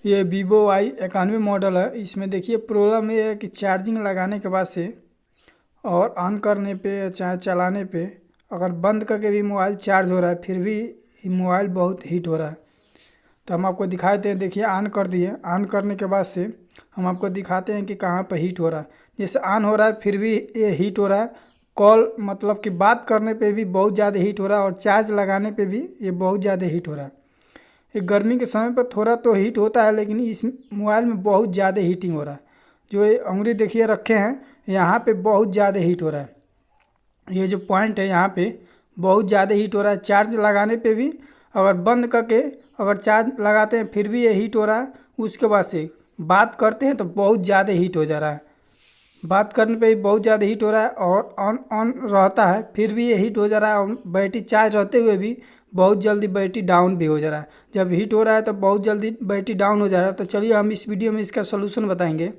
ये Vivo Y91 model है। इसमें देखिए प्रॉब्लम ये है कि चार्जिंग लगाने के बाद से और ऑन करने पे चाहे चलाने पे अगर बंद करके भी मोबाइल चार्ज हो रहा है फिर भी मोबाइल बहुत हीट हो रहा है। तो हम आपको दिखाते हैं, देखिए ऑन कर दिए। ऑन करने के बाद से हम आपको दिखाते हैं कि कहाँ पर हीट हो रहा है। जैसे ऑन हो रहा है फिर भी ये हीट हो रहा है। कॉल मतलब कि बात करने पे भी बहुत ज़्यादा हीट हो रहा है और चार्ज लगाने पे भी ये बहुत ज़्यादा हीट हो रहा है। ये गर्मी के समय पर थोड़ा तो हीट होता है, लेकिन इस मोबाइल में बहुत ज़्यादा हीटिंग हो रहा है। जो ये उंगली देखिए रखे हैं यहाँ पे बहुत ज़्यादा हीट हो रहा है। ये जो पॉइंट है यहाँ पे बहुत ज़्यादा हीट हो रहा है। चार्ज लगाने पे भी अगर बंद करके अगर चार्ज लगाते हैं फिर भी ये हीट हो रहा है। उसके बाद से बात करते हैं तो बहुत ज़्यादा हीट हो जा रहा है। बात करने पे भी बहुत ज़्यादा हीट हो रहा है और ऑन ऑन रहता है फिर भी ये हीट हो जा रहा है। और बैटरी चार्ज रहते हुए भी बहुत जल्दी बैटरी डाउन भी हो जा रहा है। जब हीट हो रहा है तो बहुत जल्दी बैटरी डाउन हो जा रहा है। तो चलिए हम इस वीडियो में इसका सोल्यूशन बताएंगे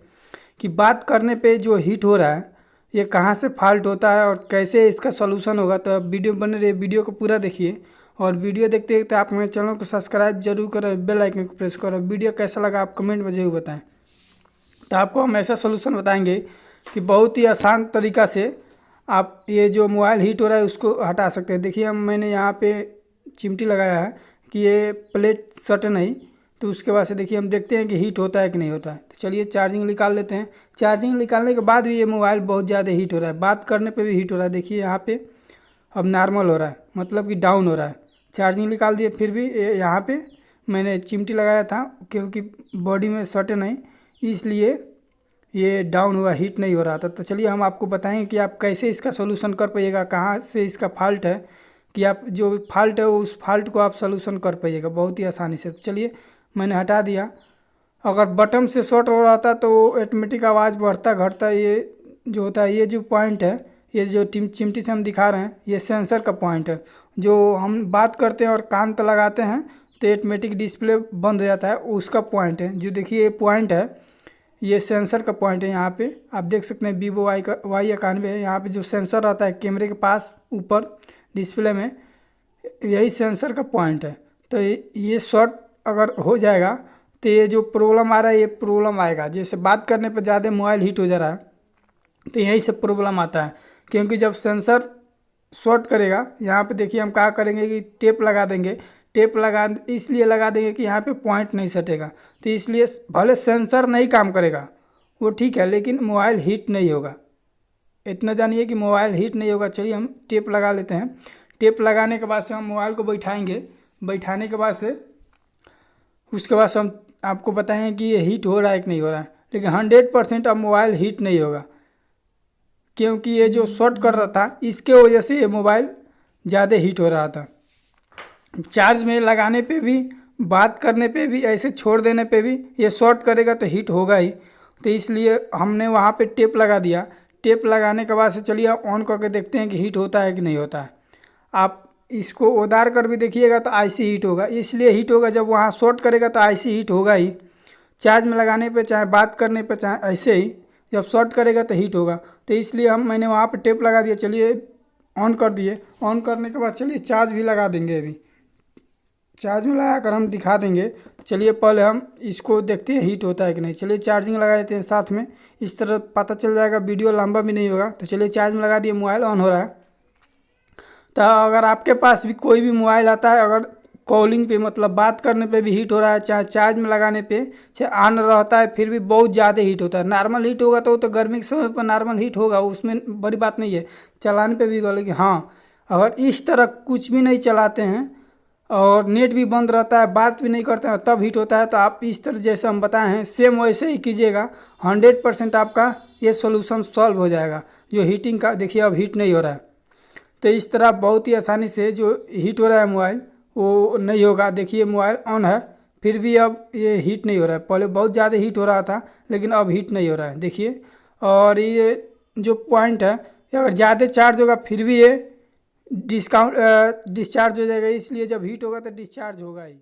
कि बात करने पे जो हीट हो रहा है ये कहाँ से फॉल्ट होता है और कैसे इसका सोल्यूशन होगा। तो अब वीडियो बने रहिए, वीडियो को पूरा देखिए और वीडियो देखते देखते आप मेरे चैनल को सब्सक्राइब जरूर करें, बेल आइकन को प्रेस करो। वीडियो कैसा लगा आप कमेंट में जरूर बताएं। तो आपको हम ऐसा सोल्यूशन बताएंगे कि बहुत ही आसान तरीका से आप ये जो मोबाइल हीट हो रहा है उसको हटा सकते हैं। देखिए मैंने यहाँ पे चिमटी लगाया है कि ये प्लेट सटे नहीं, तो उसके बाद से देखिए हम देखते हैं कि हीट होता है कि नहीं होता है। तो चलिए चार्जिंग निकाल लेते हैं। चार्जिंग निकालने के बाद भी ये मोबाइल बहुत ज़्यादा हीट हो रहा है। बात करने पे भी हीट हो रहा है। देखिए यहाँ पे अब नॉर्मल हो रहा है, मतलब कि डाउन हो रहा है। चार्जिंग निकाल दिए फिर भी यहाँ पे मैंने चिमटी लगाया था क्योंकि बॉडी में सटे नहीं, इसलिए ये डाउन हुआ, हीट नहीं हो रहा था। तो चलिए हम आपको बताएंगे कि आप कैसे इसका सोल्यूशन कर पाइएगा, कहाँ से इसका फॉल्ट है, कि आप जो फॉल्ट है उस फॉल्ट को आप सोल्यूशन कर पाइएगा बहुत ही आसानी से। तो चलिए मैंने हटा दिया। अगर बटन से शॉर्ट हो रहा था तो ऑटोमेटिक आवाज़ बढ़ता घटता ये जो होता है। ये जो पॉइंट है, ये जो चिमटी से हम दिखा रहे हैं, ये सेंसर का पॉइंट है। जो हम बात करते हैं और कान पर लगाते हैं तो ऑटोमेटिक डिस्प्ले बंद हो जाता है, उसका पॉइंट है। जो देखिए ये पॉइंट है, ये सेंसर का पॉइंट है। यहाँ पे आप देख सकते हैं वीवो Y91 है। यहाँ पे जो सेंसर रहता है कैमरे के पास ऊपर डिस्प्ले में, यही सेंसर का पॉइंट है। तो ये शॉर्ट अगर हो जाएगा तो ये जो प्रॉब्लम आ रहा है ये प्रॉब्लम आएगा। जैसे बात करने पर ज़्यादा मोबाइल हीट हो जा रहा है तो यही से प्रॉब्लम आता है। क्योंकि जब सेंसर शॉर्ट करेगा, यहाँ पे देखिए हम क्या करेंगे कि टेप लगा देंगे। टेप लगा इसलिए लगा देंगे कि यहाँ पे पॉइंट नहीं सटेगा। तो इसलिए भले सेंसर नहीं काम करेगा वो ठीक है, लेकिन मोबाइल हीट नहीं होगा। इतना जानिए कि मोबाइल हीट नहीं होगा। चलिए हम टेप लगा लेते हैं। टेप लगाने के बाद से हम मोबाइल को बैठाएंगे। बैठाने के बाद से उसके बाद से हम आपको बताएंगे कि ये हीट हो रहा है कि नहीं हो रहा है। लेकिन 100% अब मोबाइल हीट नहीं होगा, क्योंकि ये जो शॉर्ट कर रहा था इसके वजह से ये मोबाइल ज़्यादा हीट हो रहा था। चार्ज में लगाने पे भी, बात करने पे भी, ऐसे छोड़ देने पे भी ये शॉर्ट करेगा तो हीट होगा ही। तो इसलिए हमने वहाँ पे टेप लगा दिया। टेप लगाने के बाद से चलिए ऑन करके देखते हैं कि हीट होता है कि नहीं होता है। आप इसको उधार कर भी देखिएगा तो ऐसे हीट होगा। इसलिए हीट होगा, जब वहाँ शॉर्ट करेगा तो ऐसे हीट होगा ही। चार्ज में लगाने पे चाहे बात करने पे चाहे ऐसे ही, जब शॉर्ट करेगा तो हीट होगा। तो इसलिए मैंने वहाँ पे टेप लगा दिया। चलिए ऑन कर दिए। ऑन करने के बाद चलिए चार्ज भी लगा देंगे। अभी चार्ज में लगा कर हम दिखा देंगे। चलिए पहले हम इसको देखते हैं हीट होता है कि नहीं। चलिए चार्जिंग लगा देते हैं साथ में, इस तरह पता चल जाएगा, वीडियो लंबा भी नहीं होगा। तो चलिए चार्ज में लगा दिए, मोबाइल ऑन हो रहा है। तो अगर आपके पास भी कोई भी मोबाइल आता है, अगर कॉलिंग पे मतलब बात करने पे भी हीट हो रहा है, चाहे चार्ज में लगाने पे चाहे ऑन रहता है फिर भी बहुत ज़्यादा हीट होता है। नॉर्मल हीट होगा तो वो तो गर्मी के समय पर नॉर्मल हीट होगा, उसमें बड़ी बात नहीं है। चलाने पे भी बोले कि हाँ, अगर इस तरह कुछ भी नहीं चलाते हैं और नेट भी बंद रहता है, बात भी नहीं करते हैं, तब हीट होता है। तो आप इस तरह जैसे हम बताए हैं सेम वैसे ही कीजिएगा, 100% आपका ये सोल्यूशन सॉल्व हो जाएगा। जो हीटिंग का देखिए अब हीट नहीं हो रहा है। तो इस तरह बहुत ही आसानी से जो हीट हो रहा है मोबाइल वो नहीं होगा। देखिए मोबाइल ऑन है फिर भी अब ये हीट नहीं हो रहा है। पहले बहुत ज़्यादा हीट हो रहा था लेकिन अब हीट नहीं हो रहा है, देखिए। और ये जो पॉइंट है, अगर ज़्यादा चार्ज होगा फिर भी ये डिस्चार्ज हो जाएगा। इसलिए जब हीट होगा तो डिस्चार्ज होगा ही।